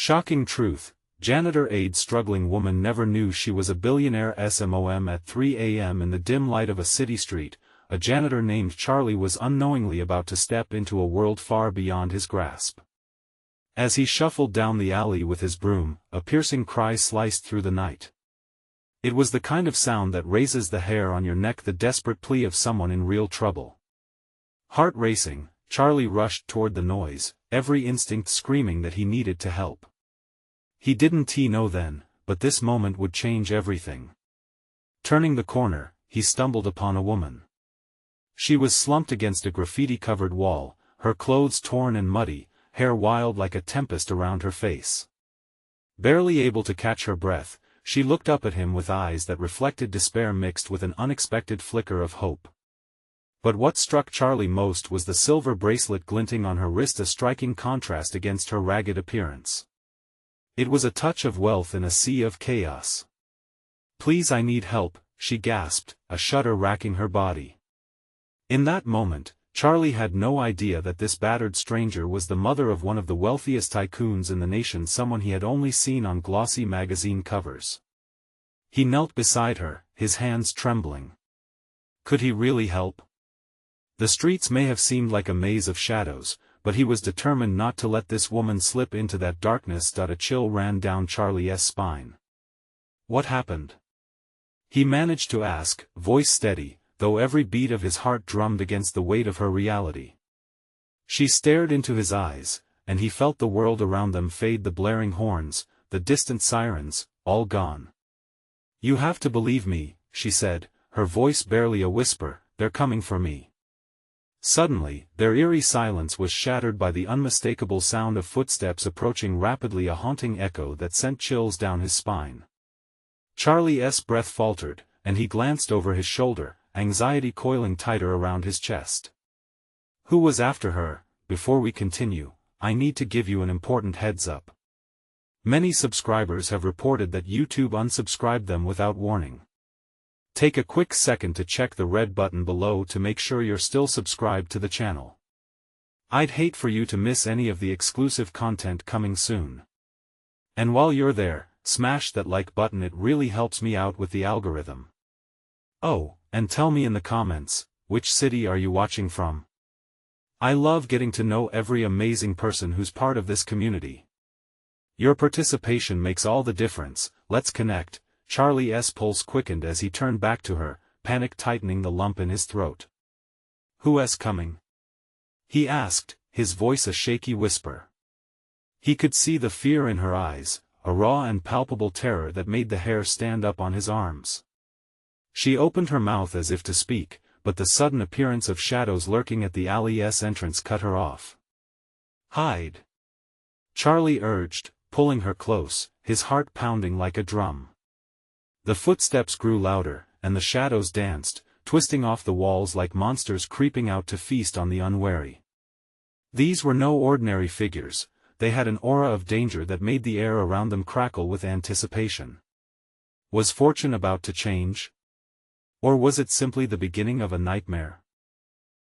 Shocking truth, Janitor Aid's struggling woman never knew she was a billionaire SMOM at 3 a.m. in the dim light of a city street. A janitor named Charlie was unknowingly about to step into a world far beyond his grasp. As he shuffled down the alley with his broom, a piercing cry sliced through the night. It was the kind of sound that raises the hair on your neck, the desperate plea of someone in real trouble. Heart racing, Charlie rushed toward the noise, every instinct screaming that he needed to help. He didn't know then, but this moment would change everything. Turning the corner, he stumbled upon a woman. She was slumped against a graffiti-covered wall, her clothes torn and muddy, hair wild like a tempest around her face. Barely able to catch her breath, she looked up at him with eyes that reflected despair mixed with an unexpected flicker of hope. But what struck Charlie most was the silver bracelet glinting on her wrist, a striking contrast against her ragged appearance. It was a touch of wealth in a sea of chaos. "Please, I need help," she gasped, a shudder racking her body. In that moment, Charlie had no idea that this battered stranger was the mother of one of the wealthiest tycoons in the nation, someone he had only seen on glossy magazine covers. He knelt beside her, his hands trembling. Could he really help? The streets may have seemed like a maze of shadows, but he was determined not to let this woman slip into that darkness. A chill ran down Charlie's spine. "What happened?" he managed to ask, voice steady, though every beat of his heart drummed against the weight of her reality. She stared into his eyes, and he felt the world around them fade, the blaring horns, the distant sirens, all gone. "You have to believe me," she said, her voice barely a whisper, "they're coming for me." Suddenly, their eerie silence was shattered by the unmistakable sound of footsteps approaching rapidly, a haunting echo that sent chills down his spine. Charlie's breath faltered, and he glanced over his shoulder, anxiety coiling tighter around his chest. "Who was after her?" "Before we continue, I need to give you an important heads up. Many subscribers have reported that YouTube unsubscribed them without warning. Take a quick second to check the red button below to make sure you're still subscribed to the channel. I'd hate for you to miss any of the exclusive content coming soon. And while you're there, smash that like button, it really helps me out with the algorithm. Oh, and tell me in the comments, which city are you watching from? I love getting to know every amazing person who's part of this community. Your participation makes all the difference. Let's connect. Charlie's pulse quickened as he turned back to her, panic tightening the lump in his throat. "Who's coming?" he asked, his voice a shaky whisper. He could see the fear in her eyes, a raw and palpable terror that made the hair stand up on his arms. She opened her mouth as if to speak, but the sudden appearance of shadows lurking at the alley's entrance cut her off. "Hide!" Charlie urged, pulling her close, his heart pounding like a drum. The footsteps grew louder, and the shadows danced, twisting off the walls like monsters creeping out to feast on the unwary. These were no ordinary figures, they had an aura of danger that made the air around them crackle with anticipation. Was fortune about to change? Or was it simply the beginning of a nightmare?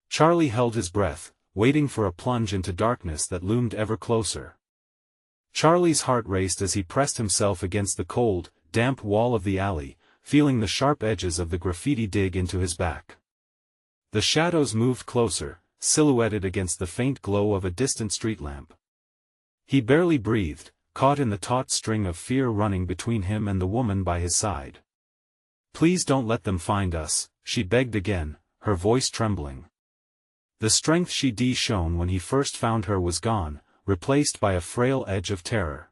Charlie held his breath, waiting for a plunge into darkness that loomed ever closer. Charlie's heart raced as he pressed himself against the cold, damp wall of the alley, feeling the sharp edges of the graffiti dig into his back. The shadows moved closer, silhouetted against the faint glow of a distant street lamp. He barely breathed, caught in the taut string of fear running between him and the woman by his side. "Please don't let them find us," she begged again, her voice trembling. The strength she'd shown when he first found her was gone, replaced by a frail edge of terror.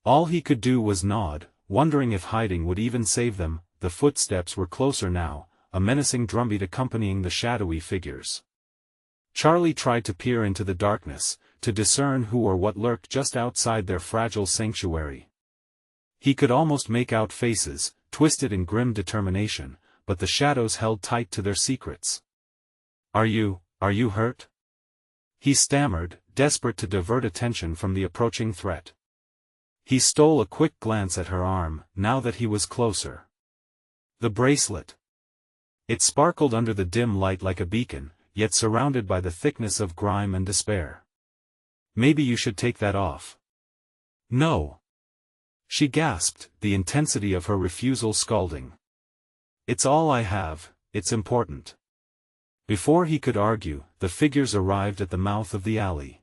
All he could do was nod, wondering if hiding would even save them. The footsteps were closer now, a menacing drumbeat accompanying the shadowy figures. Charlie tried to peer into the darkness, to discern who or what lurked just outside their fragile sanctuary. He could almost make out faces, twisted in grim determination, but the shadows held tight to their secrets. Are you hurt?" he stammered, desperate to divert attention from the approaching threat. He stole a quick glance at her arm, now that he was closer. The bracelet. It sparkled under the dim light like a beacon, yet surrounded by the thickness of grime and despair. "Maybe you should take that off." No. She gasped, the intensity of her refusal scalding. It's all I have, it's important. Before he could argue, the figures arrived at the mouth of the alley.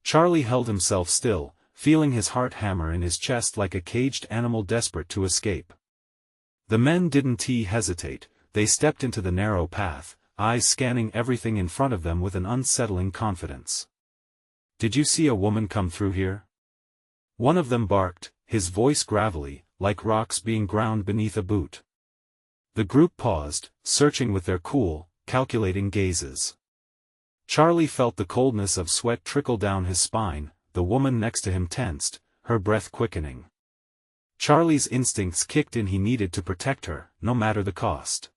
Charlie held himself still, feeling his heart hammer in his chest like a caged animal desperate to escape. The men didn't hesitate, they stepped into the narrow path, eyes scanning everything in front of them with an unsettling confidence. Did you see a woman come through here? One of them barked, his voice gravelly, like rocks being ground beneath a boot. The group paused, searching with their cool, calculating gazes. Charlie felt the coldness of sweat trickle down his spine, the woman next to him tensed, her breath quickening. Charlie's instincts kicked in, he needed to protect her, no matter the cost.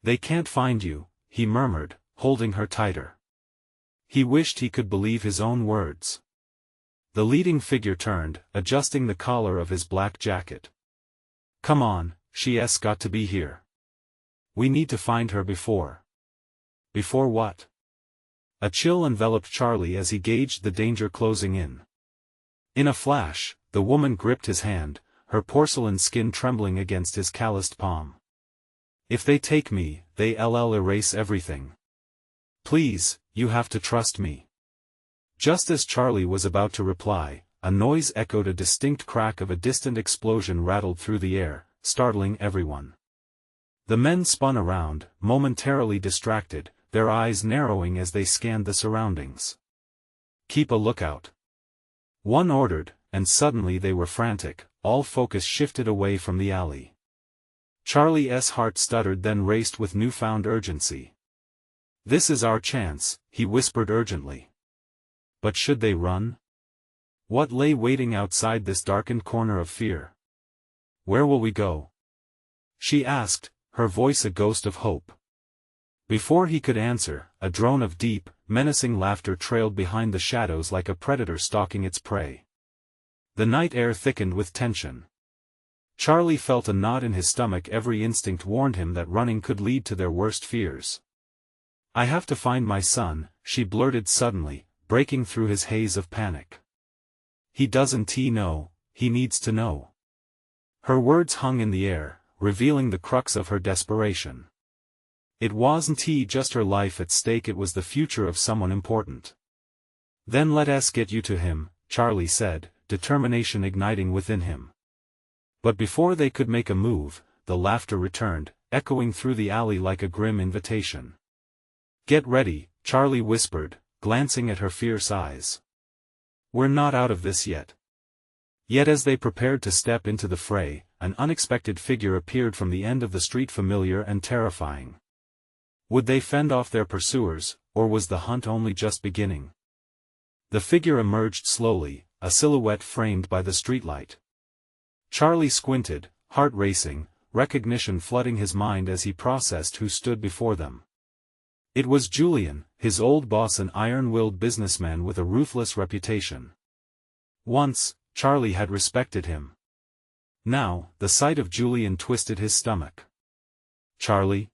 They can't find you, he murmured, holding her tighter. He wished he could believe his own words. The leading figure turned, adjusting the collar of his black jacket. Come on, she's got to be here. We need to find her before. Before what? A chill enveloped Charlie as he gauged the danger closing in. In a flash, the woman gripped his hand, her porcelain skin trembling against his calloused palm. If they take me, they'll erase everything. Please, you have to trust me. Just as Charlie was about to reply, a noise echoed, a distinct crack of a distant explosion rattled through the air, startling everyone. The men spun around, momentarily distracted, their eyes narrowing as they scanned the surroundings. Keep a lookout. One ordered, and suddenly they were frantic, all focus shifted away from the alley. Charlie's heart stuttered, then raced with newfound urgency. This is our chance, he whispered urgently. But should they run? What lay waiting outside this darkened corner of fear? Where will we go? She asked, her voice a ghost of hope. Before he could answer, a drone of deep, menacing laughter trailed behind the shadows like a predator stalking its prey. The night air thickened with tension. Charlie felt a knot in his stomach, every instinct warned him that running could lead to their worst fears. I have to find my son, she blurted suddenly, breaking through his haze of panic. He doesn't know, he needs to know. Her words hung in the air, revealing the crux of her desperation. It wasn't just her life at stake, it was the future of someone important. Then let us get you to him, Charlie said, determination igniting within him. But before they could make a move, the laughter returned, echoing through the alley like a grim invitation. Get ready, Charlie whispered, glancing at her fierce eyes. We're not out of this yet. Yet as they prepared to step into the fray, an unexpected figure appeared from the end of the street, familiar and terrifying. Would they fend off their pursuers, or was the hunt only just beginning? The figure emerged slowly, a silhouette framed by the streetlight. Charlie squinted, heart racing, recognition flooding his mind as he processed who stood before them. It was Julian, his old boss, an iron-willed businessman with a ruthless reputation. Once, Charlie had respected him. Now, the sight of Julian twisted his stomach. Charlie?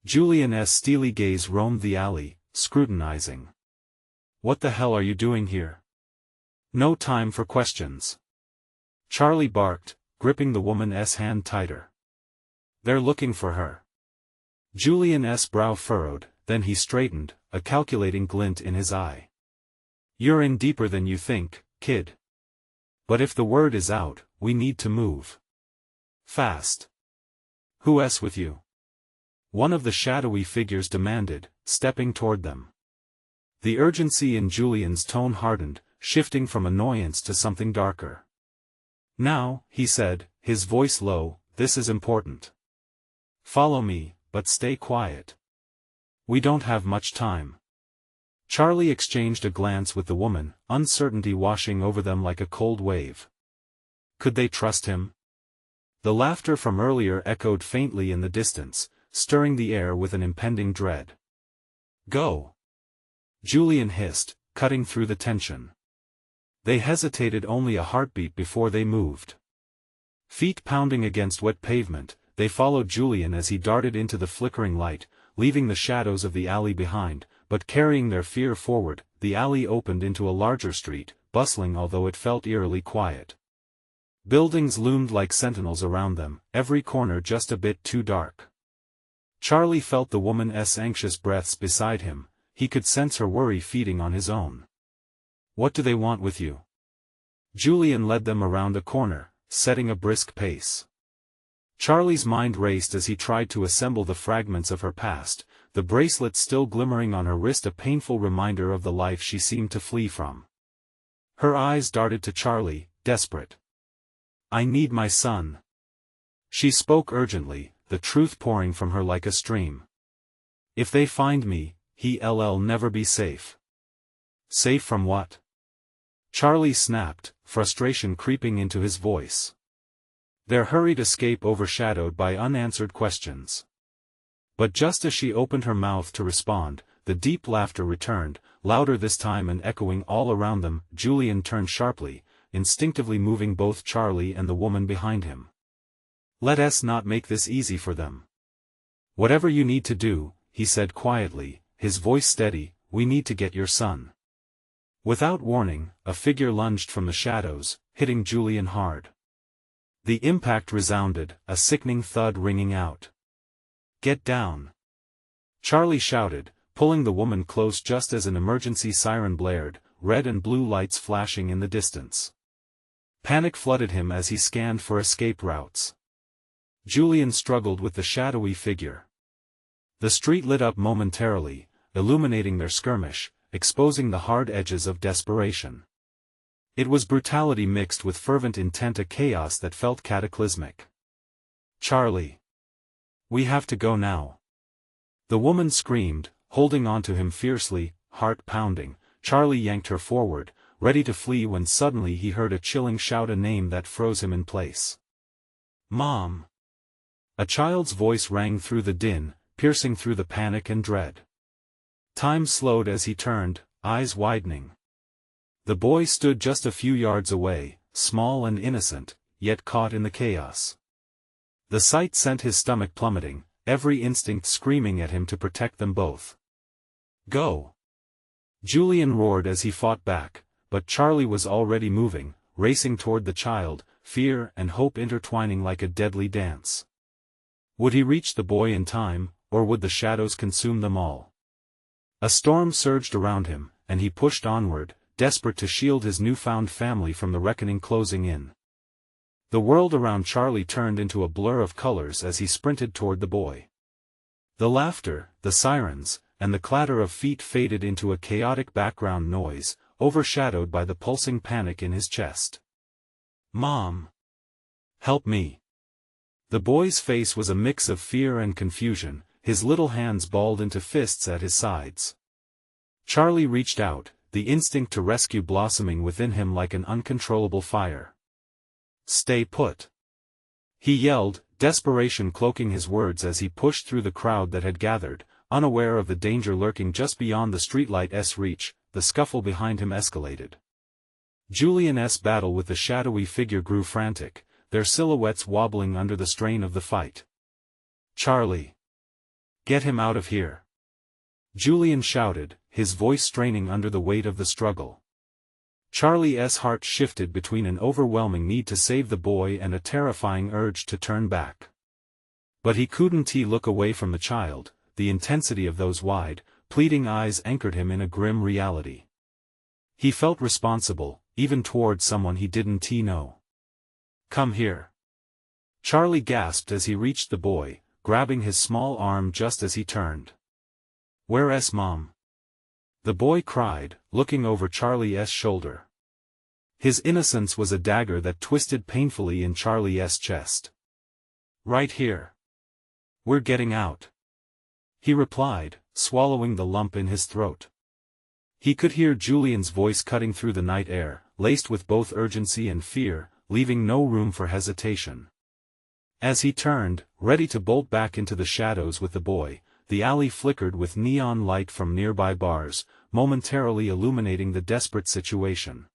Julian's steely gaze roamed the alley, scrutinizing. What the hell are you doing here? No time for questions. Charlie barked, gripping the woman's hand tighter. They're looking for her. Julian's brow furrowed, then he straightened, a calculating glint in his eye. You're in deeper than you think, kid. But if the word is out, we need to move. Fast. Who's with you? One of the shadowy figures demanded, stepping toward them. The urgency in Julian's tone hardened, shifting from annoyance to something darker. Now, he said, his voice low, this is important. Follow me, but stay quiet. We don't have much time. Charlie exchanged a glance with the woman, uncertainty washing over them like a cold wave. Could they trust him? The laughter from earlier echoed faintly in the distance, stirring the air with an impending dread. Go! Julian hissed, cutting through the tension. They hesitated only a heartbeat before they moved. Feet pounding against wet pavement, they followed Julian as he darted into the flickering light, leaving the shadows of the alley behind, but carrying their fear forward. The alley opened into a larger street, bustling although it felt eerily quiet. Buildings loomed like sentinels around them, every corner just a bit too dark. Charlie felt the woman's anxious breaths beside him, he could sense her worry feeding on his own. "What do they want with you?" Julian led them around a corner, setting a brisk pace. Charlie's mind raced as he tried to assemble the fragments of her past, the bracelet still glimmering on her wrist a painful reminder of the life she seemed to flee from. Her eyes darted to Charlie, desperate. "I need my son." She spoke urgently, the truth pouring from her like a stream. "If they find me, he'll never be safe." "Safe from what?" Charlie snapped, frustration creeping into his voice. Their hurried escape overshadowed by unanswered questions. But just as she opened her mouth to respond, the deep laughter returned, louder this time and echoing all around them. Julian turned sharply, instinctively moving both Charlie and the woman behind him. "Let us not make this easy for them. Whatever you need to do," he said quietly, his voice steady, "we need to get your son." Without warning, a figure lunged from the shadows, hitting Julian hard. The impact resounded, a sickening thud ringing out. "Get down!" Charlie shouted, pulling the woman close just as an emergency siren blared, red and blue lights flashing in the distance. Panic flooded him as he scanned for escape routes. Julian struggled with the shadowy figure. The street lit up momentarily, illuminating their skirmish, exposing the hard edges of desperation. It was brutality mixed with fervent intent, a chaos that felt cataclysmic. "Charlie! We have to go now!" The woman screamed, holding on to him fiercely, heart pounding. Charlie yanked her forward, ready to flee when suddenly he heard a chilling shout, a name that froze him in place. "Mom!" A child's voice rang through the din, piercing through the panic and dread. Time slowed as he turned, eyes widening. The boy stood just a few yards away, small and innocent, yet caught in the chaos. The sight sent his stomach plummeting, every instinct screaming at him to protect them both. "Go!" Julian roared as he fought back, but Charlie was already moving, racing toward the child, fear and hope intertwining like a deadly dance. Would he reach the boy in time, or would the shadows consume them all? A storm surged around him, and he pushed onward, desperate to shield his newfound family from the reckoning closing in. The world around Charlie turned into a blur of colors as he sprinted toward the boy. The laughter, the sirens, and the clatter of feet faded into a chaotic background noise, overshadowed by the pulsing panic in his chest. "Mom! Help me!" The boy's face was a mix of fear and confusion, his little hands balled into fists at his sides. Charlie reached out, the instinct to rescue blossoming within him like an uncontrollable fire. "Stay put!" he yelled, desperation cloaking his words as he pushed through the crowd that had gathered, unaware of the danger lurking just beyond the streetlight's reach. The scuffle behind him escalated. Julian's battle with the shadowy figure grew frantic, their silhouettes wobbling under the strain of the fight. "Charlie! Get him out of here!" Julian shouted, his voice straining under the weight of the struggle. Charlie's heart shifted between an overwhelming need to save the boy and a terrifying urge to turn back. But he couldn't look away from the child, the intensity of those wide, pleading eyes anchored him in a grim reality. He felt responsible, even toward someone he didn't know. "Come here!" Charlie gasped as he reached the boy, grabbing his small arm just as he turned. "Where's Mom?" the boy cried, looking over Charlie's shoulder. His innocence was a dagger that twisted painfully in Charlie's chest. "Right here. We're getting out," he replied, swallowing the lump in his throat. He could hear Julian's voice cutting through the night air, laced with both urgency and fear, leaving no room for hesitation. As he turned, ready to bolt back into the shadows with the boy, the alley flickered with neon light from nearby bars, momentarily illuminating the desperate situation.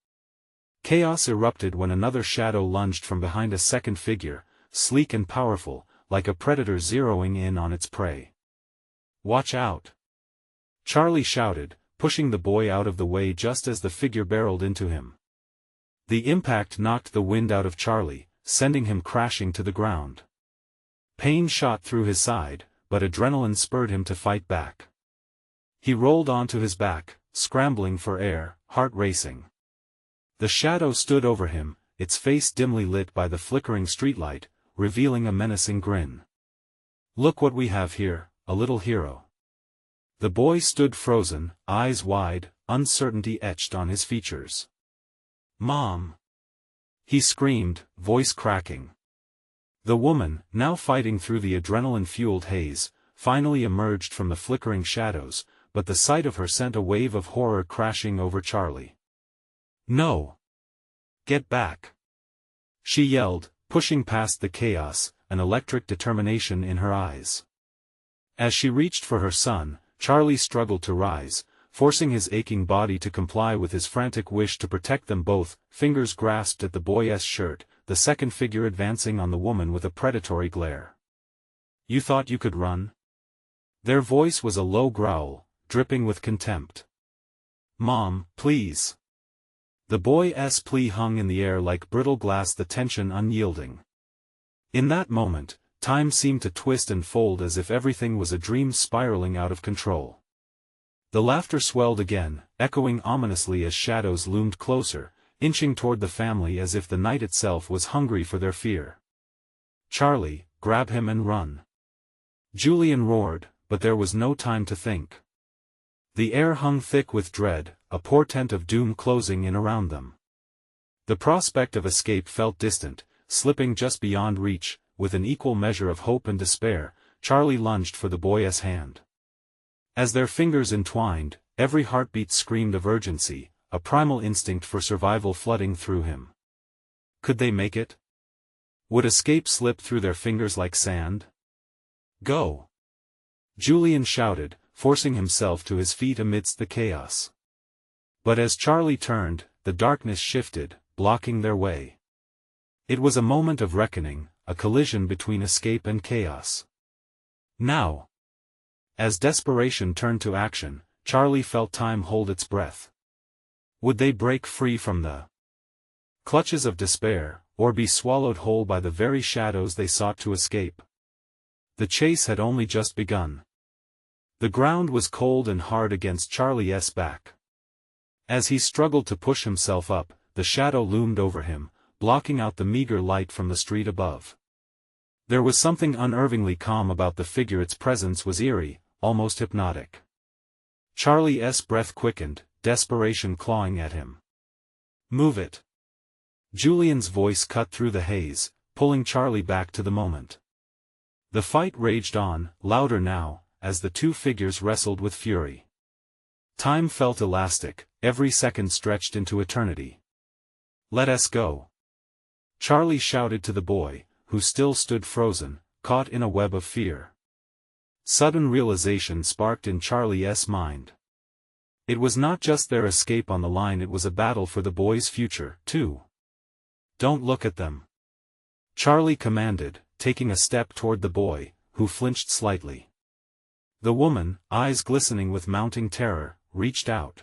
Chaos erupted when another shadow lunged from behind a second figure, sleek and powerful, like a predator zeroing in on its prey. "Watch out!" Charlie shouted, pushing the boy out of the way just as the figure barreled into him. The impact knocked the wind out of Charlie, sending him crashing to the ground. Pain shot through his side, but adrenaline spurred him to fight back. He rolled onto his back, scrambling for air, heart racing. The shadow stood over him, its face dimly lit by the flickering streetlight, revealing a menacing grin. "Look what we have here, a little hero." The boy stood frozen, eyes wide, uncertainty etched on his features. "Mom!" he screamed, voice cracking. The woman, now fighting through the adrenaline-fueled haze, finally emerged from the flickering shadows, but the sight of her sent a wave of horror crashing over Charlie. "No! Get back!" she yelled, pushing past the chaos, an electric determination in her eyes. As she reached for her son, Charlie struggled to rise, forcing his aching body to comply with his frantic wish to protect them both. Fingers grasped at the boy's shirt, the second figure advancing on the woman with a predatory glare. "You thought you could run?" Their voice was a low growl, dripping with contempt. "Mom, please." The boy's plea hung in the air like brittle glass, the tension unyielding. In that moment, time seemed to twist and fold as if everything was a dream spiraling out of control. The laughter swelled again, echoing ominously as shadows loomed closer, inching toward the family as if the night itself was hungry for their fear. "Charlie, grab him and run!" Julian roared, but there was no time to think. The air hung thick with dread, a portent of doom closing in around them. The prospect of escape felt distant, slipping just beyond reach. With an equal measure of hope and despair, Charlie lunged for the boy's hand. As their fingers entwined, every heartbeat screamed of urgency, a primal instinct for survival flooding through him. Could they make it? Would escape slip through their fingers like sand? "Go!" Julian shouted, forcing himself to his feet amidst the chaos. But as Charlie turned, the darkness shifted, blocking their way. It was a moment of reckoning, a collision between escape and chaos. Now! As desperation turned to action, Charlie felt time hold its breath. Would they break free from the clutches of despair, or be swallowed whole by the very shadows they sought to escape? The chase had only just begun. The ground was cold and hard against Charlie's back. As he struggled to push himself up, the shadow loomed over him, blocking out the meager light from the street above. There was something unnervingly calm about the figure, its presence was eerie, almost hypnotic. Charlie's breath quickened, desperation clawing at him. "Move it!" Julian's voice cut through the haze, pulling Charlie back to the moment. The fight raged on, louder now, as the two figures wrestled with fury. Time felt elastic, every second stretched into eternity. "Let us go!" Charlie shouted to the boy, who still stood frozen, caught in a web of fear. Sudden realization sparked in Charlie's mind. It was not just their escape on the line, it was a battle for the boy's future, too. "Don't look at them!" Charlie commanded, taking a step toward the boy, who flinched slightly. The woman, eyes glistening with mounting terror, reached out.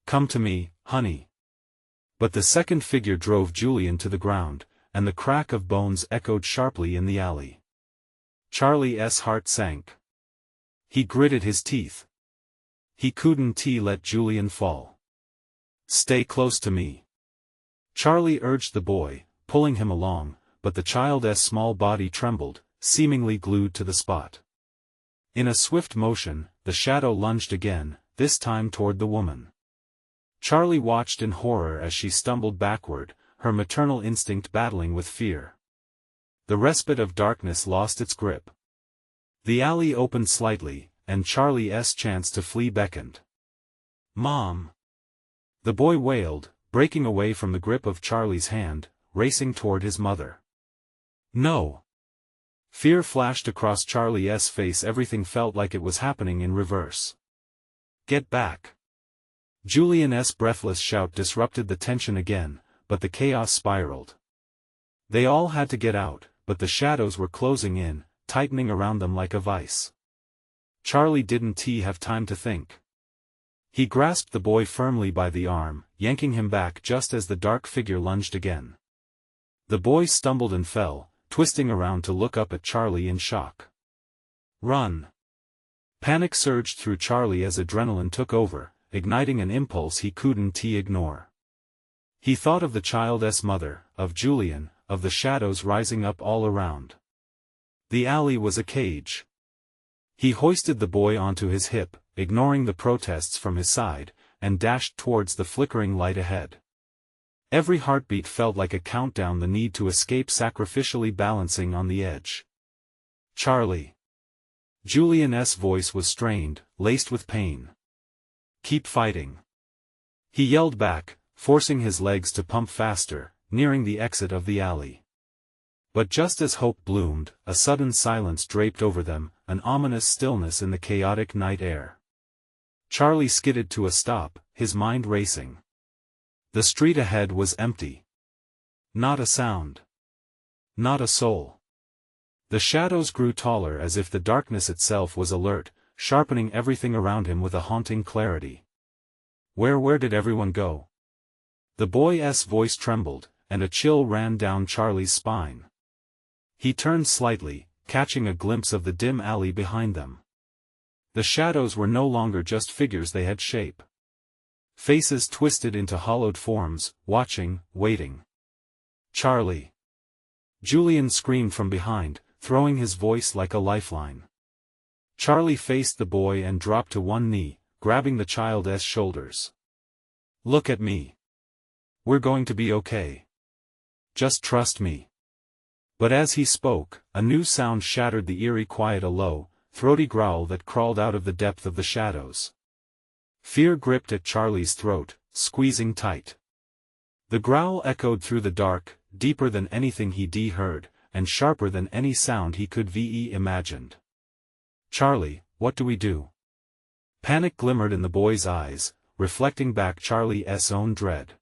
"Come to me, honey." But the second figure drove Julian to the ground, and the crack of bones echoed sharply in the alley. Charlie's heart sank. He gritted his teeth. He couldn't let Julian fall. "Stay close to me," Charlie urged the boy, pulling him along, but the child's small body trembled, seemingly glued to the spot. In a swift motion, the shadow lunged again, this time toward the woman. Charlie watched in horror as she stumbled backward, her maternal instinct battling with fear. The respite of darkness lost its grip. The alley opened slightly, and Charlie's chance to flee beckoned. "Mom!" The boy wailed, breaking away from the grip of Charlie's hand, racing toward his mother. "No!" Fear flashed across Charlie's face, everything felt like it was happening in reverse. "Get back!" Julian's breathless shout disrupted the tension again, but the chaos spiraled. They all had to get out, but the shadows were closing in, tightening around them like a vice. Charlie didn't have time to think. He grasped the boy firmly by the arm, yanking him back just as the dark figure lunged again. The boy stumbled and fell, twisting around to look up at Charlie in shock. "Run!" Panic surged through Charlie as adrenaline took over, igniting an impulse he couldn't ignore. He thought of the child's mother, of Julian, of the shadows rising up all around. The alley was a cage. He hoisted the boy onto his hip, ignoring the protests from his side, and dashed towards the flickering light ahead. Every heartbeat felt like a countdown, the need to escape sacrificially balancing on the edge. "Charlie." Julian's voice was strained, laced with pain. "Keep fighting." He yelled back, forcing his legs to pump faster, nearing the exit of the alley. But just as hope bloomed, a sudden silence draped over them, an ominous stillness in the chaotic night air. Charlie skidded to a stop, his mind racing. The street ahead was empty. Not a sound. Not a soul. The shadows grew taller as if the darkness itself was alert, sharpening everything around him with a haunting clarity. Where did everyone go? The boy's voice trembled, and a chill ran down Charlie's spine. He turned slightly, catching a glimpse of the dim alley behind them. The shadows were no longer just figures, they had shape. Faces twisted into hollowed forms, watching, waiting. "Charlie!" Julian screamed from behind, throwing his voice like a lifeline. Charlie faced the boy and dropped to one knee, grabbing the child's shoulders. "Look at me. We're going to be okay. Just trust me." But as he spoke, a new sound shattered the eerie quiet, a low, throaty growl that crawled out of the depth of the shadows. Fear gripped at Charlie's throat, squeezing tight. The growl echoed through the dark, deeper than anything he'd heard, and sharper than any sound he could imagined. "Charlie, what do we do?" Panic glimmered in the boy's eyes, reflecting back Charlie's own dread.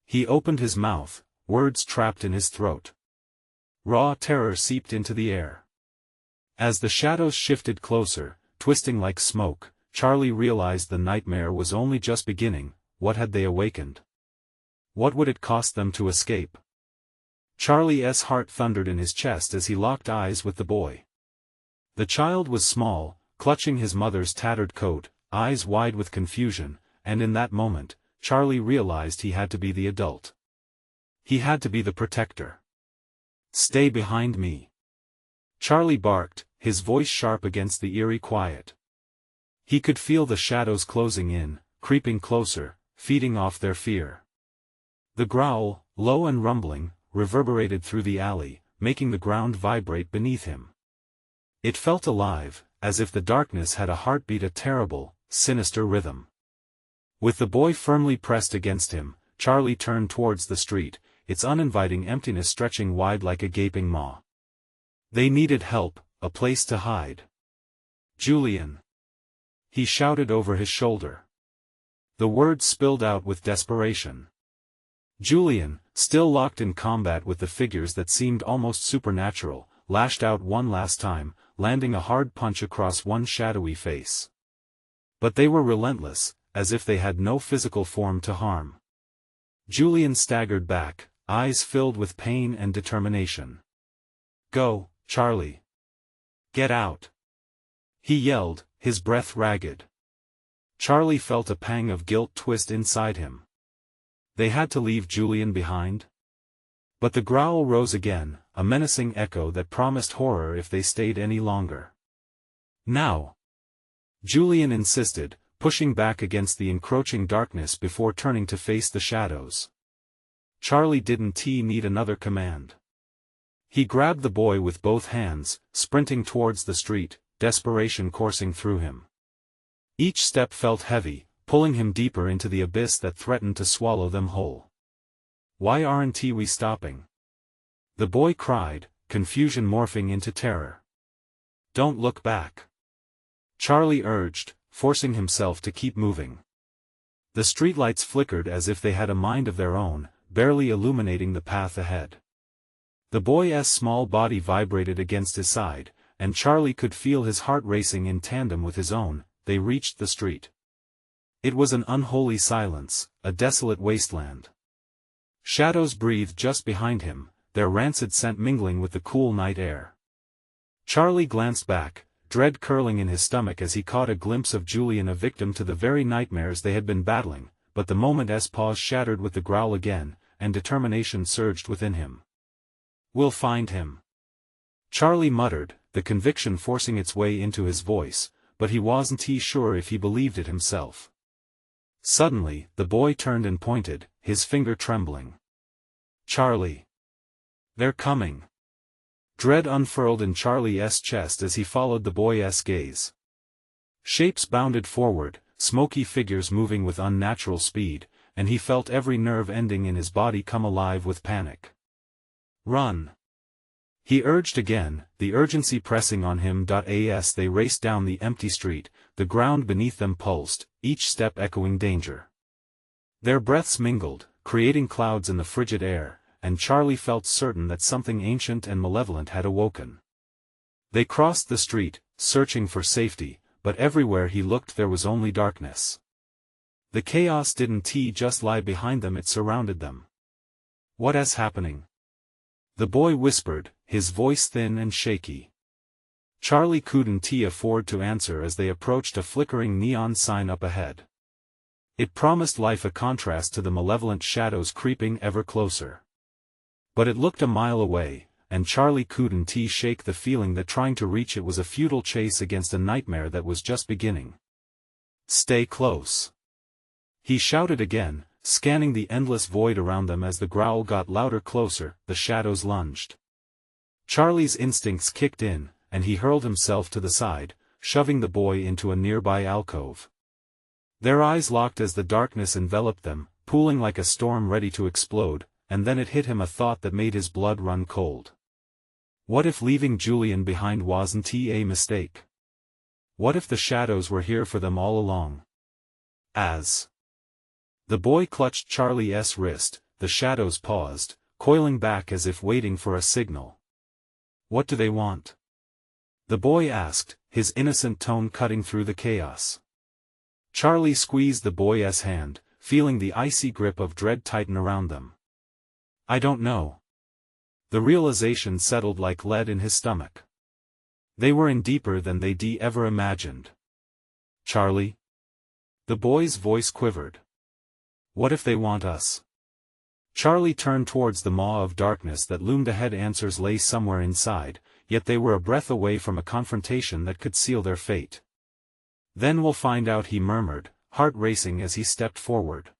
He opened his mouth, words trapped in his throat. Raw terror seeped into the air. As the shadows shifted closer, twisting like smoke, Charlie realized the nightmare was only just beginning. What had they awakened? What would it cost them to escape? Charlie's heart thundered in his chest as he locked eyes with the boy. The child was small, clutching his mother's tattered coat, eyes wide with confusion, and in that moment, Charlie realized he had to be the adult. He had to be the protector. "Stay behind me," Charlie barked, his voice sharp against the eerie quiet. He could feel the shadows closing in, creeping closer, feeding off their fear. The growl, low and rumbling, reverberated through the alley, making the ground vibrate beneath him. It felt alive, as if the darkness had a heartbeat, a terrible, sinister rhythm. With the boy firmly pressed against him, Charlie turned towards the street, its uninviting emptiness stretching wide like a gaping maw. They needed help, a place to hide. "Julian!" he shouted over his shoulder. The words spilled out with desperation. Julian, still locked in combat with the figures that seemed almost supernatural, lashed out one last time, landing a hard punch across one shadowy face. But they were relentless, as if they had no physical form to harm. Julian staggered back, eyes filled with pain and determination. "Go, Charlie. Get out!" he yelled, his breath ragged. Charlie felt a pang of guilt twist inside him. They had to leave Julian behind? But the growl rose again, a menacing echo that promised horror if they stayed any longer. "Now!" Julian insisted, pushing back against the encroaching darkness before turning to face the shadows. Charlie didn't need another command. He grabbed the boy with both hands, sprinting towards the street, desperation coursing through him. Each step felt heavy, pulling him deeper into the abyss that threatened to swallow them whole. "Why aren't we stopping?" the boy cried, confusion morphing into terror. "Don't look back," Charlie urged, forcing himself to keep moving. The streetlights flickered as if they had a mind of their own, barely illuminating the path ahead. The boy's small body vibrated against his side, and Charlie could feel his heart racing in tandem with his own. They reached the street. It was an unholy silence, a desolate wasteland. Shadows breathed just behind him, their rancid scent mingling with the cool night air. Charlie glanced back, dread curling in his stomach as he caught a glimpse of Julian, a victim to the very nightmares they had been battling, but the moment's pause shattered with the growl again, and determination surged within him. "We'll find him," Charlie muttered, the conviction forcing its way into his voice, but he wasn't sure if he believed it himself. Suddenly, the boy turned and pointed, his finger trembling. "Charlie! They're coming!" Dread unfurled in Charlie's chest as he followed the boy's gaze. Shapes bounded forward, smoky figures moving with unnatural speed, and he felt every nerve ending in his body come alive with panic. "Run!" he urged again, the urgency pressing on him. As they raced down the empty street, the ground beneath them pulsed, each step echoing danger. Their breaths mingled, creating clouds in the frigid air, and Charlie felt certain that something ancient and malevolent had awoken. They crossed the street, searching for safety, but everywhere he looked there was only darkness. The chaos didn't just lie behind them, it surrounded them. "What is happening?" the boy whispered, his voice thin and shaky. Charlie couldn't afford to answer as they approached a flickering neon sign up ahead. It promised life, a contrast to the malevolent shadows creeping ever closer. But it looked a mile away, and Charlie couldn't shake the feeling that trying to reach it was a futile chase against a nightmare that was just beginning. "Stay close!" he shouted again, scanning the endless void around them. As the growl got louder, closer, the shadows lunged. Charlie's instincts kicked in, and he hurled himself to the side, shoving the boy into a nearby alcove. Their eyes locked as the darkness enveloped them, pooling like a storm ready to explode, and then it hit him, a thought that made his blood run cold. What if leaving Julian behind wasn't a mistake? What if the shadows were here for them all along? As the boy clutched Charlie's wrist, the shadows paused, coiling back as if waiting for a signal. "What do they want?" the boy asked, his innocent tone cutting through the chaos. Charlie squeezed the boy's hand, feeling the icy grip of dread tighten around them. "I don't know." The realization settled like lead in his stomach. They were in deeper than they'd ever imagined. "Charlie?" the boy's voice quivered. "What if they want us?" Charlie turned towards the maw of darkness that loomed ahead. Answers lay somewhere inside, yet they were a breath away from a confrontation that could seal their fate. "Then we'll find out," he murmured, heart racing as he stepped forward.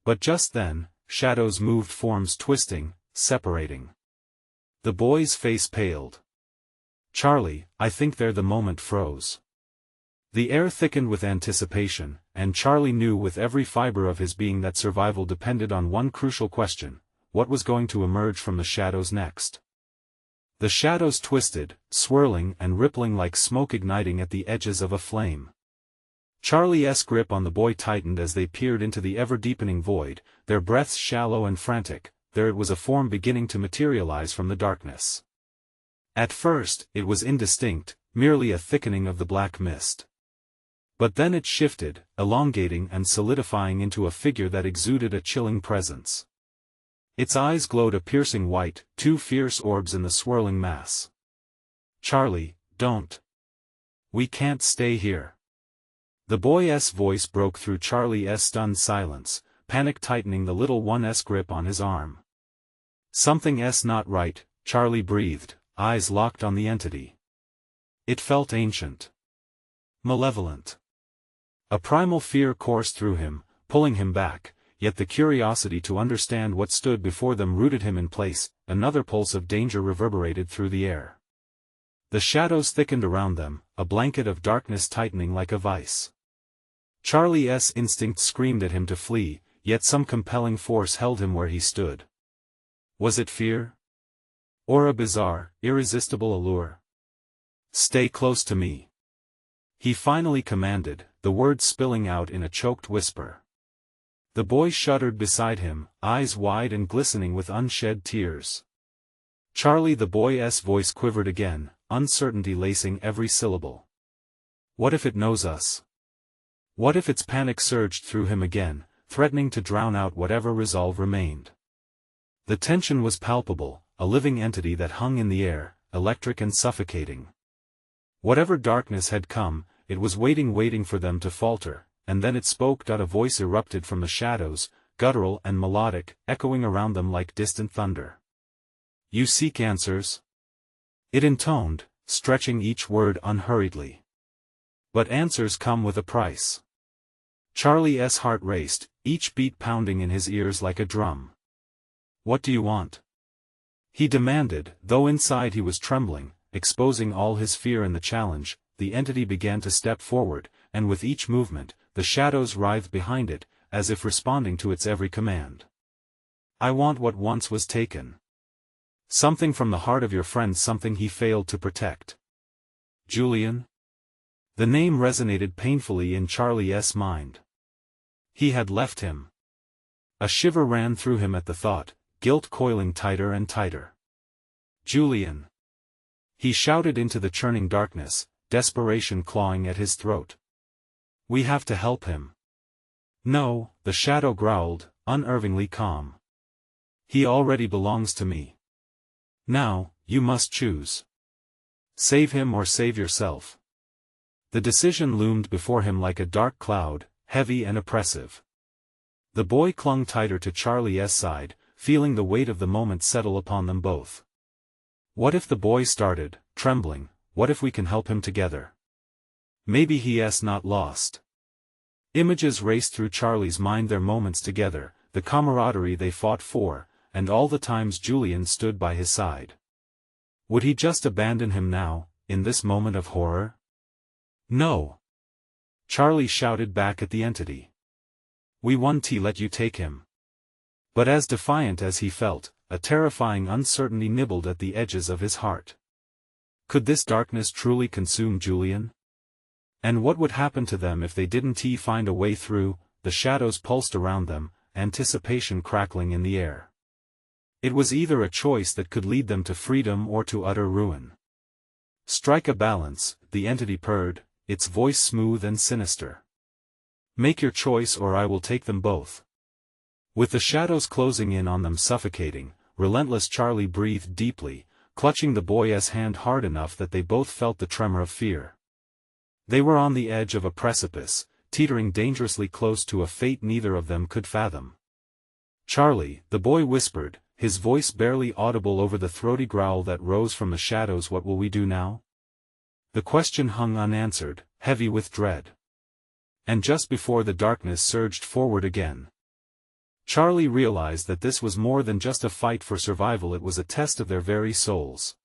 But just then, shadows moved, forms twisting, separating. The boy's face paled. "Charlie, I think they're..." The moment froze. The air thickened with anticipation, and Charlie knew with every fiber of his being that survival depended on one crucial question: what was going to emerge from the shadows next? The shadows twisted, swirling and rippling like smoke igniting at the edges of a flame. Charlie's grip on the boy tightened as they peered into the ever-deepening void, their breaths shallow and frantic. There it was, a form beginning to materialize from the darkness. At first, it was indistinct, merely a thickening of the black mist. But then it shifted, elongating and solidifying into a figure that exuded a chilling presence. Its eyes glowed a piercing white, two fierce orbs in the swirling mass. "Charlie, don't. We can't stay here." The boy's voice broke through Charlie's stunned silence, panic tightening the little one's grip on his arm. "Something's not right," Charlie breathed, eyes locked on the entity. It felt ancient. Malevolent. A primal fear coursed through him, pulling him back, yet the curiosity to understand what stood before them rooted him in place. Another pulse of danger reverberated through the air. The shadows thickened around them, a blanket of darkness tightening like a vice. Charlie's instinct screamed at him to flee, yet some compelling force held him where he stood. Was it fear? Or a bizarre, irresistible allure? "Stay close to me," he finally commanded, the words spilling out in a choked whisper. The boy shuddered beside him, eyes wide and glistening with unshed tears. "Charlie," the boy's voice quivered again, uncertainty lacing every syllable. "What if it knows us? What if its panic surged through him again, threatening to drown out whatever resolve remained? The tension was palpable, a living entity that hung in the air, electric and suffocating. Whatever darkness had come, it was waiting for them to falter, and then it spoke. A voice erupted from the shadows, guttural and melodic, echoing around them like distant thunder. "You seek answers?" it intoned, stretching each word unhurriedly. "But answers come with a price." Charlie's heart raced, each beat pounding in his ears like a drum. "What do you want?" he demanded, though inside he was trembling, exposing all his fear in the challenge. The entity began to step forward, and with each movement, the shadows writhed behind it, as if responding to its every command. "I want what once was taken. Something from the heart of your friend, something he failed to protect." Julian? The name resonated painfully in Charlie's mind. He had left him. A shiver ran through him at the thought, guilt coiling tighter and tighter. "Julian!" he shouted into the churning darkness, desperation clawing at his throat. "We have to help him." "No," the shadow growled, unervingly calm. "He already belongs to me. Now, you must choose. Save him or save yourself." The decision loomed before him like a dark cloud, heavy and oppressive. The boy clung tighter to Charlie's side, feeling the weight of the moment settle upon them both. "What if," the boy started, trembling, "what if we can help him together? Maybe he's not lost." Images raced through Charlie's mind, their moments together, the camaraderie they fought for, and all the times Julian stood by his side. Would he just abandon him now, in this moment of horror? "No!" Charlie shouted back at the entity. "We won't let you take him." But as defiant as he felt, a terrifying uncertainty nibbled at the edges of his heart. Could this darkness truly consume Julian? And what would happen to them if they didn't find a way through? The shadows pulsed around them, anticipation crackling in the air. It was either a choice that could lead them to freedom or to utter ruin. "Strike a balance," the entity purred, its voice smooth and sinister. "Make your choice or I will take them both." With the shadows closing in on them suffocating, relentless, Charlie breathed deeply, clutching the boy's hand hard enough that they both felt the tremor of fear. They were on the edge of a precipice, teetering dangerously close to a fate neither of them could fathom. "Charlie," the boy whispered, his voice barely audible over the throaty growl that rose from the shadows, "what will we do now?" The question hung unanswered, heavy with dread. And just before the darkness surged forward again, Charlie realized that this was more than just a fight for survival, it was a test of their very souls.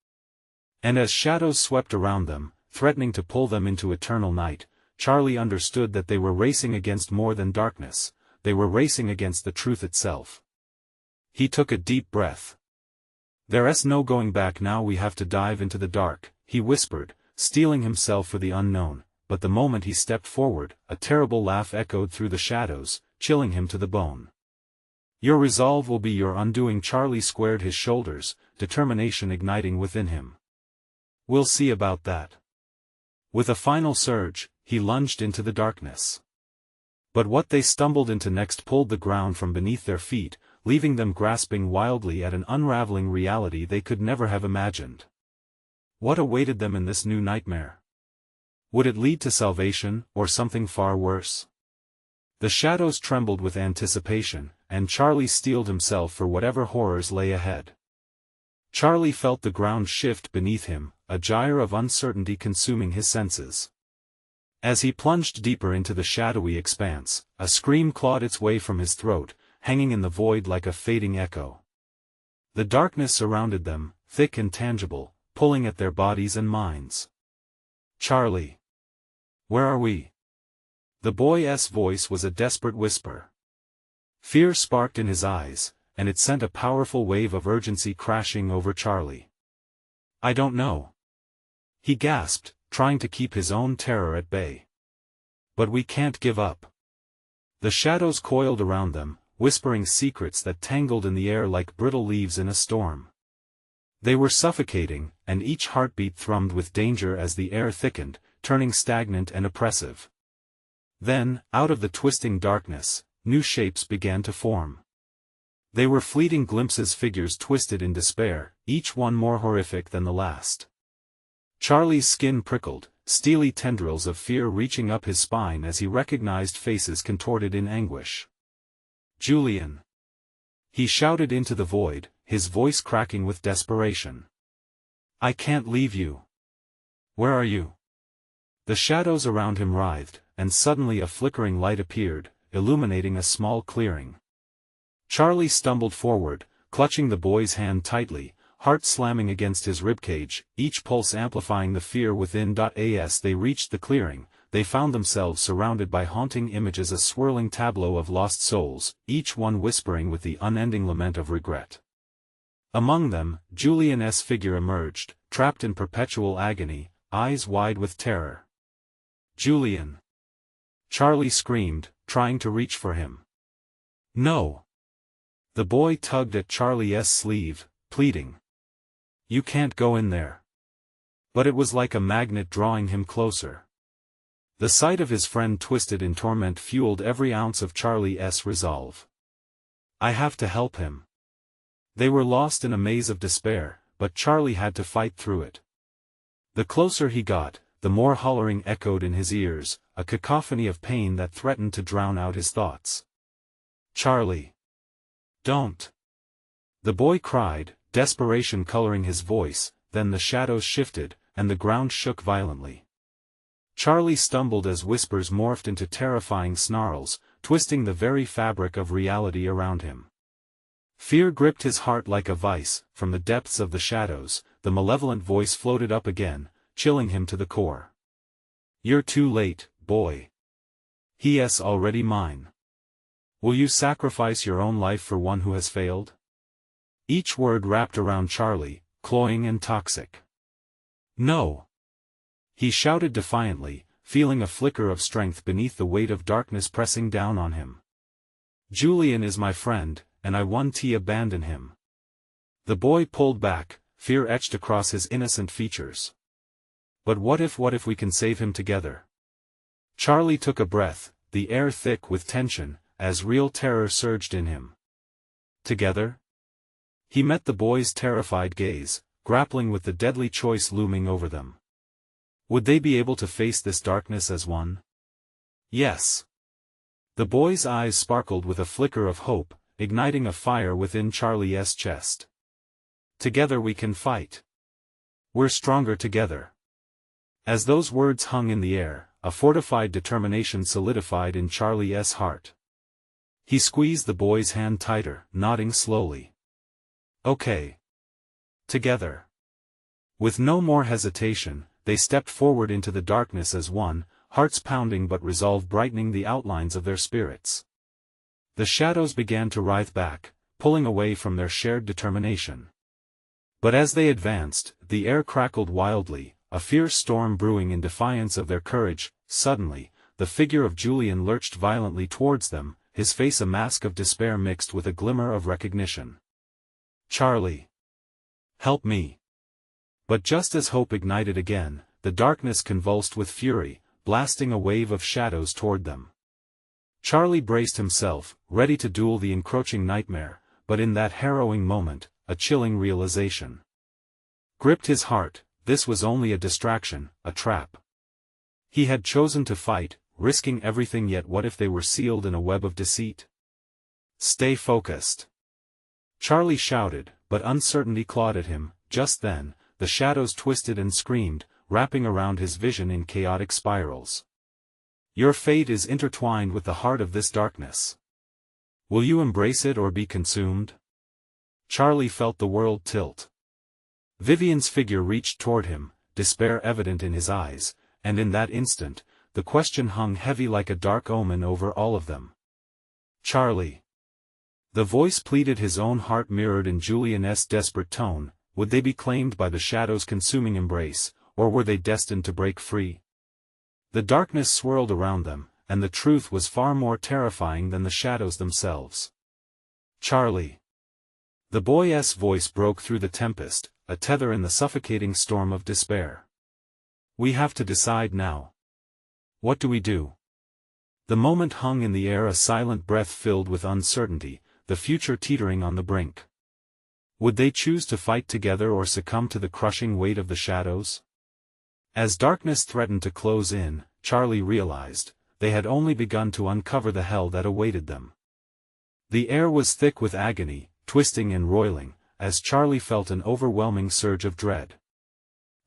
And as shadows swept around them, threatening to pull them into eternal night, Charlie understood that they were racing against more than darkness, they were racing against the truth itself. He took a deep breath. "There's no going back now, we have to dive into the dark," he whispered, steeling himself for the unknown, but the moment he stepped forward, a terrible laugh echoed through the shadows, chilling him to the bone. "Your resolve will be your undoing." Charlie squared his shoulders, determination igniting within him. "We'll see about that." With a final surge, he lunged into the darkness. But what they stumbled into next pulled the ground from beneath their feet, leaving them grasping wildly at an unraveling reality they could never have imagined. What awaited them in this new nightmare? Would it lead to salvation, or something far worse? The shadows trembled with anticipation, and Charlie steeled himself for whatever horrors lay ahead. Charlie felt the ground shift beneath him, a gyre of uncertainty consuming his senses. As he plunged deeper into the shadowy expanse, a scream clawed its way from his throat, hanging in the void like a fading echo. The darkness surrounded them, thick and tangible, pulling at their bodies and minds. "Charlie! Where are we?" The boy's voice was a desperate whisper. Fear sparked in his eyes, and it sent a powerful wave of urgency crashing over Charlie. "I don't know," he gasped, trying to keep his own terror at bay. "But we can't give up." The shadows coiled around them, whispering secrets that tangled in the air like brittle leaves in a storm. They were suffocating, and each heartbeat thrummed with danger as the air thickened, turning stagnant and oppressive. Then, out of the twisting darkness, new shapes began to form. They were fleeting glimpses, figures twisted in despair, each one more horrific than the last. Charlie's skin prickled, steely tendrils of fear reaching up his spine as he recognized faces contorted in anguish. "Julian!" he shouted into the void, his voice cracking with desperation. "I can't leave you. Where are you?" The shadows around him writhed, and suddenly a flickering light appeared, illuminating a small clearing. Charlie stumbled forward, clutching the boy's hand tightly, heart slamming against his ribcage, each pulse amplifying the fear within. As they reached the clearing, they found themselves surrounded by haunting images, a swirling tableau of lost souls, each one whispering with the unending lament of regret. Among them, Julian's figure emerged, trapped in perpetual agony, eyes wide with terror. "Julian!" Charlie screamed, trying to reach for him. "No!" The boy tugged at Charlie's sleeve, pleading. "You can't go in there." But it was like a magnet drawing him closer. The sight of his friend twisted in torment fueled every ounce of Charlie's resolve. "I have to help him." They were lost in a maze of despair, but Charlie had to fight through it. The closer he got, the more hollering echoed in his ears, a cacophony of pain that threatened to drown out his thoughts. "Charlie! Don't!" the boy cried, desperation coloring his voice. Then the shadows shifted, and the ground shook violently. Charlie stumbled as whispers morphed into terrifying snarls, twisting the very fabric of reality around him. Fear gripped his heart like a vice. From the depths of the shadows, the malevolent voice floated up again, chilling him to the core. "You're too late, boy. He's already mine. Will you sacrifice your own life for one who has failed?" Each word wrapped around Charlie, cloying and toxic. "No!" he shouted defiantly, feeling a flicker of strength beneath the weight of darkness pressing down on him. "Julian is my friend, and I won't abandon him." The boy pulled back, fear etched across his innocent features. "But what if we can save him together?" Charlie took a breath, the air thick with tension, as real terror surged in him. "Together?" He met the boy's terrified gaze, grappling with the deadly choice looming over them. Would they be able to face this darkness as one? Yes. The boy's eyes sparkled with a flicker of hope, igniting a fire within Charlie's chest. "Together we can fight. We're stronger together." As those words hung in the air, a fortified determination solidified in Charlie's heart. He squeezed the boy's hand tighter, nodding slowly. "Okay. Together." With no more hesitation, they stepped forward into the darkness as one, hearts pounding but resolve brightening the outlines of their spirits. The shadows began to writhe back, pulling away from their shared determination. But as they advanced, the air crackled wildly, a fierce storm brewing in defiance of their courage. Suddenly, the figure of Julian lurched violently towards them, his face a mask of despair mixed with a glimmer of recognition. "Charlie! Help me!" But just as hope ignited again, the darkness convulsed with fury, blasting a wave of shadows toward them. Charlie braced himself, ready to duel the encroaching nightmare, but in that harrowing moment, a chilling realization gripped his heart. This was only a distraction, a trap. He had chosen to fight, risking everything, yet what if they were sealed in a web of deceit? "Stay focused!" Charlie shouted, but uncertainty clawed at him. Just then, the shadows twisted and screamed, wrapping around his vision in chaotic spirals. "Your fate is intertwined with the heart of this darkness. Will you embrace it or be consumed?" Charlie felt the world tilt. Vivian's figure reached toward him, despair evident in his eyes, and in that instant, the question hung heavy like a dark omen over all of them. "Charlie!" The voice pleaded, his own heart mirrored in Julian's desperate tone. Would they be claimed by the shadow's consuming embrace, or were they destined to break free? The darkness swirled around them, and the truth was far more terrifying than the shadows themselves. "Charlie!" The boy's voice broke through the tempest, a tether in the suffocating storm of despair. "We have to decide now. What do we do?" The moment hung in the air, a silent breath filled with uncertainty, the future teetering on the brink. Would they choose to fight together or succumb to the crushing weight of the shadows? As darkness threatened to close in, Charlie realized, they had only begun to uncover the hell that awaited them. The air was thick with agony, twisting and roiling, as Charlie felt an overwhelming surge of dread.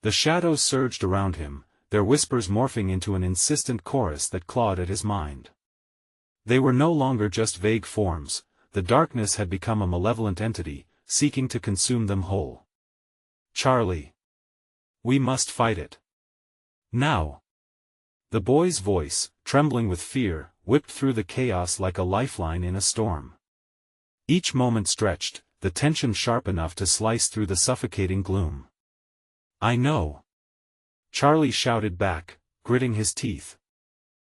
The shadows surged around him, their whispers morphing into an insistent chorus that clawed at his mind. They were no longer just vague forms, the darkness had become a malevolent entity, seeking to consume them whole. Charlie. We must fight it. Now. The boy's voice, trembling with fear, whipped through the chaos like a lifeline in a storm. Each moment stretched, the tension sharp enough to slice through the suffocating gloom. I know. Charlie shouted back, gritting his teeth.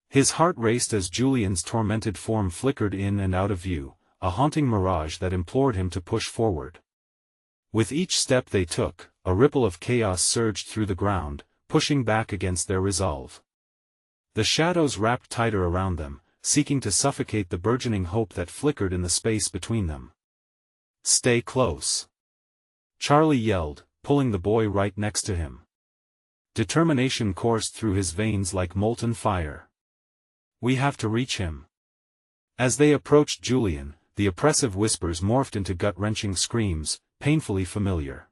His heart raced as Julian's tormented form flickered in and out of view, a haunting mirage that implored him to push forward. With each step they took, a ripple of chaos surged through the ground, pushing back against their resolve. The shadows wrapped tighter around them, seeking to suffocate the burgeoning hope that flickered in the space between them. Stay close. Charlie yelled, pulling the boy right next to him. Determination coursed through his veins like molten fire. We have to reach him. As they approached Julian, the oppressive whispers morphed into gut-wrenching screams, painfully familiar.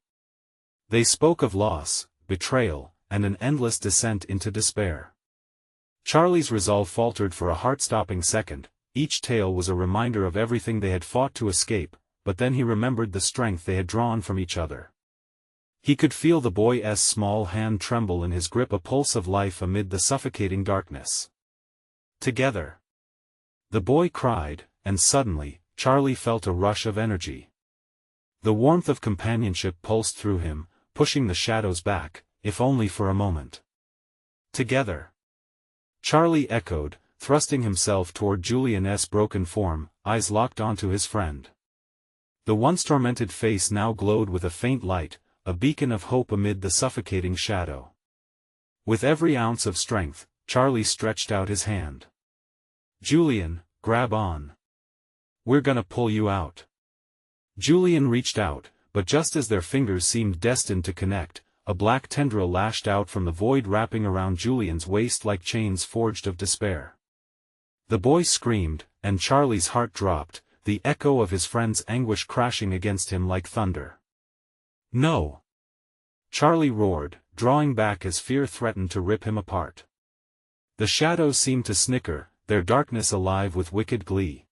They spoke of loss, betrayal, and an endless descent into despair. Charlie's resolve faltered for a heart-stopping second. Each tale was a reminder of everything they had fought to escape, but then he remembered the strength they had drawn from each other. He could feel the boy's small hand tremble in his grip, a pulse of life amid the suffocating darkness. Together. The boy cried, and suddenly, Charlie felt a rush of energy. The warmth of companionship pulsed through him, pushing the shadows back, if only for a moment. Together. Charlie echoed, thrusting himself toward Julian's broken form, eyes locked onto his friend. The once tormented face now glowed with a faint light, a beacon of hope amid the suffocating shadow. With every ounce of strength, Charlie stretched out his hand. Julian, grab on. We're gonna pull you out. Julian reached out, but just as their fingers seemed destined to connect, a black tendril lashed out from the void, wrapping around Julian's waist like chains forged of despair. The boy screamed, and Charlie's heart dropped, the echo of his friend's anguish crashing against him like thunder. No! Charlie roared, drawing back as fear threatened to rip him apart. The shadows seemed to snicker, their darkness alive with wicked glee.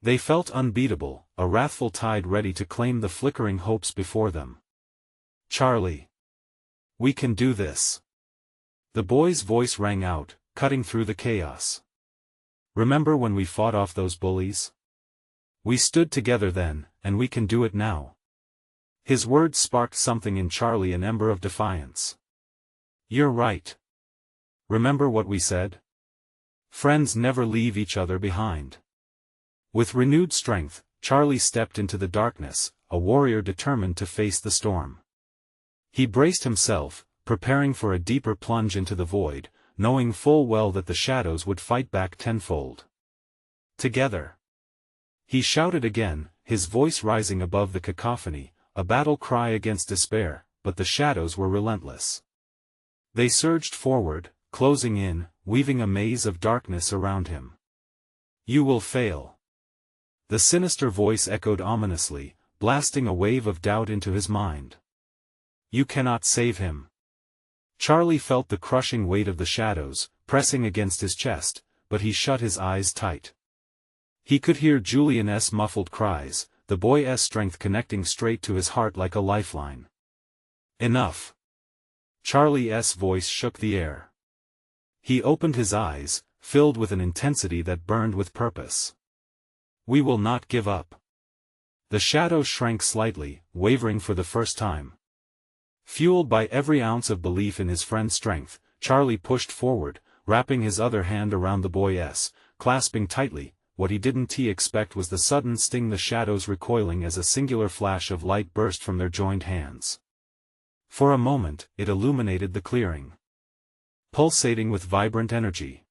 They felt unbeatable, a wrathful tide ready to claim the flickering hopes before them. Charlie! We can do this! The boy's voice rang out, cutting through the chaos. Remember when we fought off those bullies? We stood together then, and we can do it now. His words sparked something in Charlie, an ember of defiance. You're right. Remember what we said? Friends never leave each other behind. With renewed strength, Charlie stepped into the darkness, a warrior determined to face the storm. He braced himself, preparing for a deeper plunge into the void, knowing full well that the shadows would fight back tenfold. Together. He shouted again, his voice rising above the cacophony, a battle cry against despair, but the shadows were relentless. They surged forward, closing in, weaving a maze of darkness around him. You will fail. The sinister voice echoed ominously, blasting a wave of doubt into his mind. You cannot save him. Charlie felt the crushing weight of the shadows, pressing against his chest, but he shut his eyes tight. He could hear Julian's muffled cries, the boy's strength connecting straight to his heart like a lifeline. Enough. Charlie's voice shook the air. He opened his eyes, filled with an intensity that burned with purpose. We will not give up. The shadow shrank slightly, wavering for the first time. Fueled by every ounce of belief in his friend's strength, Charlie pushed forward, wrapping his other hand around the boy's, clasping tightly. What he didn't expect was the sudden sting, the shadows recoiling as a singular flash of light burst from their joined hands. For a moment, it illuminated the clearing. Pulsating with vibrant energy.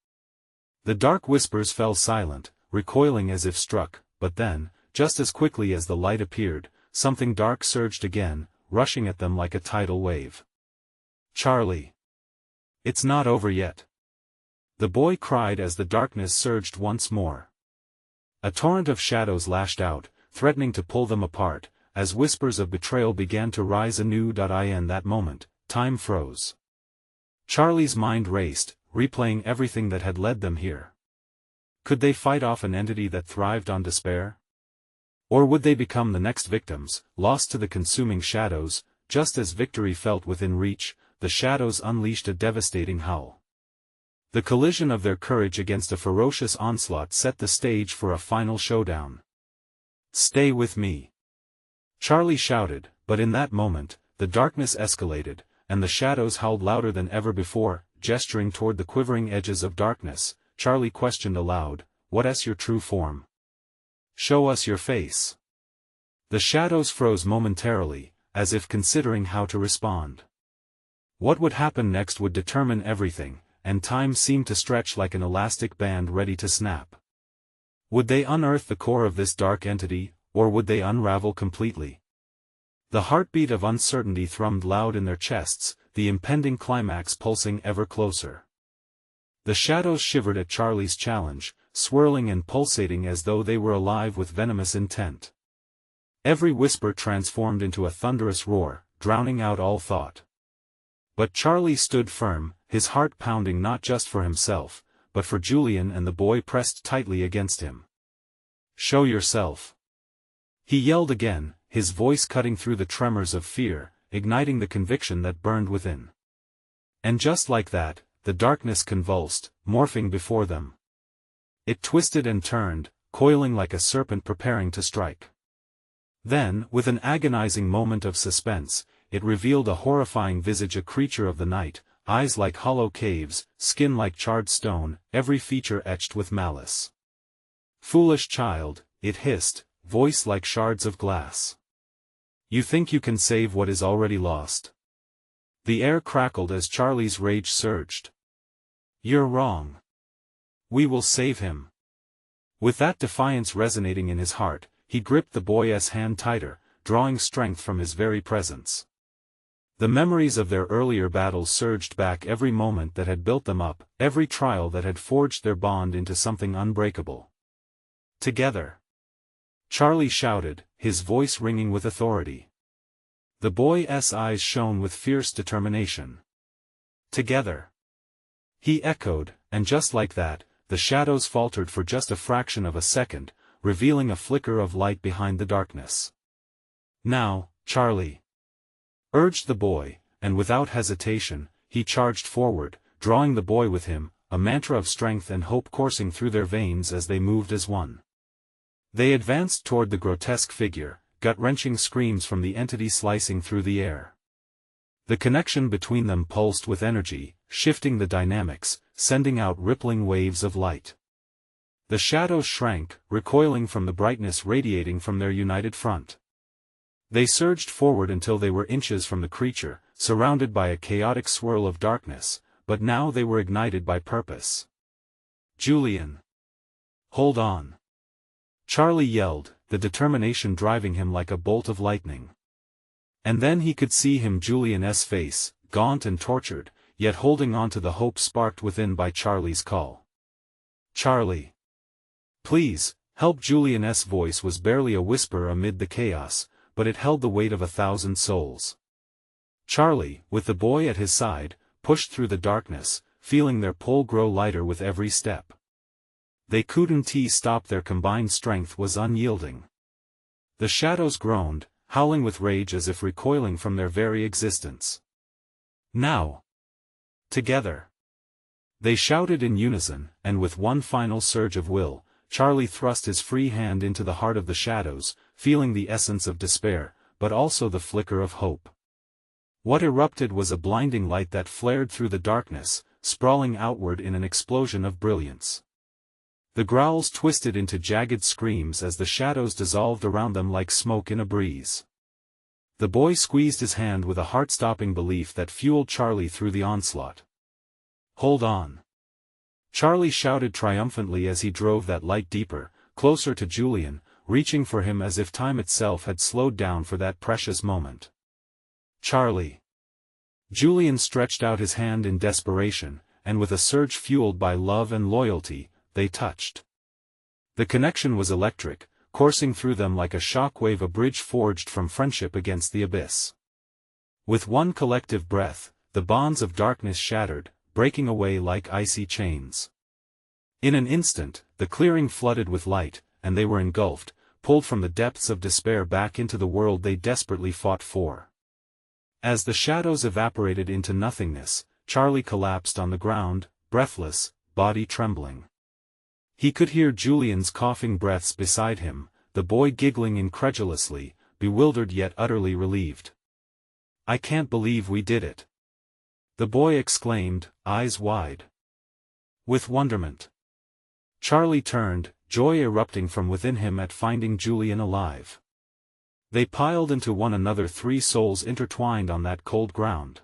The dark whispers fell silent, recoiling as if struck, but then, just as quickly as the light appeared, something dark surged again, rushing at them like a tidal wave. "Charlie! It's not over yet!" the boy cried as the darkness surged once more. A torrent of shadows lashed out, threatening to pull them apart, as whispers of betrayal began to rise anew. In that moment, time froze. Charlie's mind raced, replaying everything that had led them here. Could they fight off an entity that thrived on despair? Or would they become the next victims, lost to the consuming shadows? Just as victory felt within reach, the shadows unleashed a devastating howl. The collision of their courage against a ferocious onslaught set the stage for a final showdown. "Stay with me!" Charlie shouted, but in that moment, the darkness escalated, and the shadows howled louder than ever before. Gesturing toward the quivering edges of darkness, Charlie questioned aloud, "What's your true form? Show us your face." The shadows froze momentarily, as if considering how to respond. What would happen next would determine everything, and time seemed to stretch like an elastic band ready to snap. Would they unearth the core of this dark entity, or would they unravel completely? The heartbeat of uncertainty thrummed loud in their chests, the impending climax pulsing ever closer. The shadows shivered at Charlie's challenge, swirling and pulsating as though they were alive with venomous intent. Every whisper transformed into a thunderous roar, drowning out all thought. But Charlie stood firm, his heart pounding not just for himself, but for Julian and the boy pressed tightly against him. "Show yourself!" he yelled again, his voice cutting through the tremors of fear, igniting the conviction that burned within. And just like that, the darkness convulsed, morphing before them. It twisted and turned, coiling like a serpent preparing to strike. Then, with an agonizing moment of suspense, it revealed a horrifying visage, a creature of the night, eyes like hollow caves, skin like charred stone, every feature etched with malice. "Foolish child," it hissed, voice like shards of glass. "You think you can save what is already lost?" The air crackled as Charlie's rage surged. "You're wrong. We will save him." With that defiance resonating in his heart, he gripped the boy's hand tighter, drawing strength from his very presence. The memories of their earlier battles surged back, every moment that had built them up, every trial that had forged their bond into something unbreakable. "Together!" Charlie shouted, his voice ringing with authority. The boy's eyes shone with fierce determination. "Together!" he echoed, and just like that, the shadows faltered for just a fraction of a second, revealing a flicker of light behind the darkness. "Now, Charlie!" urged the boy, and without hesitation, he charged forward, drawing the boy with him, a mantra of strength and hope coursing through their veins as they moved as one. They advanced toward the grotesque figure, gut-wrenching screams from the entity slicing through the air. The connection between them pulsed with energy, shifting the dynamics, sending out rippling waves of light. The shadows shrank, recoiling from the brightness radiating from their united front. They surged forward until they were inches from the creature, surrounded by a chaotic swirl of darkness, but now they were ignited by purpose. "Julian! Hold on!" Charlie yelled, the determination driving him like a bolt of lightning. And then he could see Julian's face, gaunt and tortured, yet holding on to the hope sparked within by Charlie's call. "Charlie! Please, help!" Julian's voice was barely a whisper amid the chaos, but it held the weight of 1,000 souls. Charlie, with the boy at his side, pushed through the darkness, feeling their pull grow lighter with every step. They couldn't stop, their combined strength was unyielding. The shadows groaned, howling with rage as if recoiling from their very existence. "Now! Together!" they shouted in unison, and with one final surge of will, Charlie thrust his free hand into the heart of the shadows, feeling the essence of despair, but also the flicker of hope. What erupted was a blinding light that flared through the darkness, sprawling outward in an explosion of brilliance. The growls twisted into jagged screams as the shadows dissolved around them like smoke in a breeze. The boy squeezed his hand with a heart-stopping belief that fueled Charlie through the onslaught. "Hold on!" Charlie shouted triumphantly as he drove that light deeper, closer to Julian, reaching for him as if time itself had slowed down for that precious moment. Charlie. Julian stretched out his hand in desperation, and with a surge fueled by love and loyalty, they touched. The connection was electric, coursing through them like a shockwave, a bridge forged from friendship against the abyss. With one collective breath, the bonds of darkness shattered, breaking away like icy chains. In an instant, the clearing flooded with light, and they were engulfed, pulled from the depths of despair back into the world they desperately fought for. As the shadows evaporated into nothingness, Charlie collapsed on the ground, breathless, body trembling. He could hear Julian's coughing breaths beside him, the boy giggling incredulously, bewildered yet utterly relieved. "I can't believe we did it," the boy exclaimed, eyes wide with wonderment. Charlie turned, joy erupting from within him at finding Julian alive. They piled into one another, three souls intertwined on that cold ground.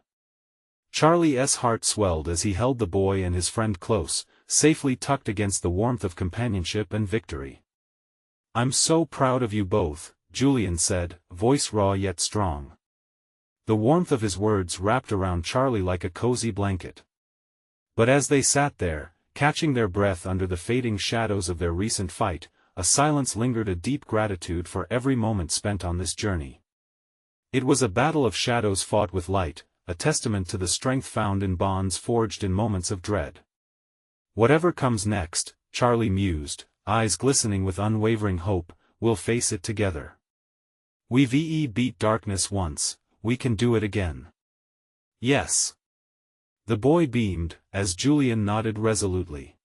Charlie's heart swelled as he held the boy and his friend close, safely tucked against the warmth of companionship and victory. "I'm so proud of you both," Julian said, voice raw yet strong. The warmth of his words wrapped around Charlie like a cozy blanket. But as they sat there, catching their breath under the fading shadows of their recent fight, a silence lingered, a deep gratitude for every moment spent on this journey. It was a battle of shadows fought with light, a testament to the strength found in bonds forged in moments of dread. "Whatever comes next," Charlie mused, eyes glistening with unwavering hope, "we'll face it together. We've beat darkness once, we can do it again." "Yes." The boy beamed, as Julian nodded resolutely.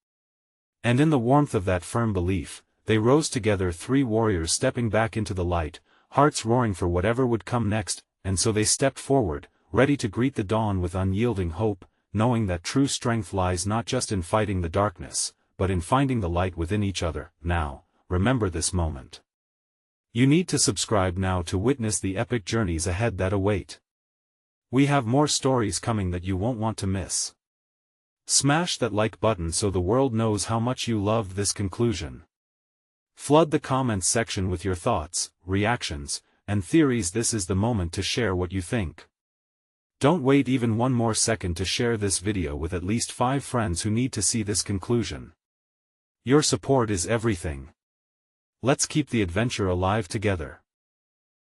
And in the warmth of that firm belief, they rose together, three warriors stepping back into the light, hearts roaring for whatever would come next, and so they stepped forward, ready to greet the dawn with unyielding hope, knowing that true strength lies not just in fighting the darkness, but in finding the light within each other. Now, remember this moment. You need to subscribe now to witness the epic journeys ahead that await. We have more stories coming that you won't want to miss. Smash that like button so the world knows how much you loved this conclusion. Flood the comments section with your thoughts, reactions, and theories. This is the moment to share what you think. Don't wait even one more second to share this video with at least 5 friends who need to see this conclusion. Your support is everything. Let's keep the adventure alive together.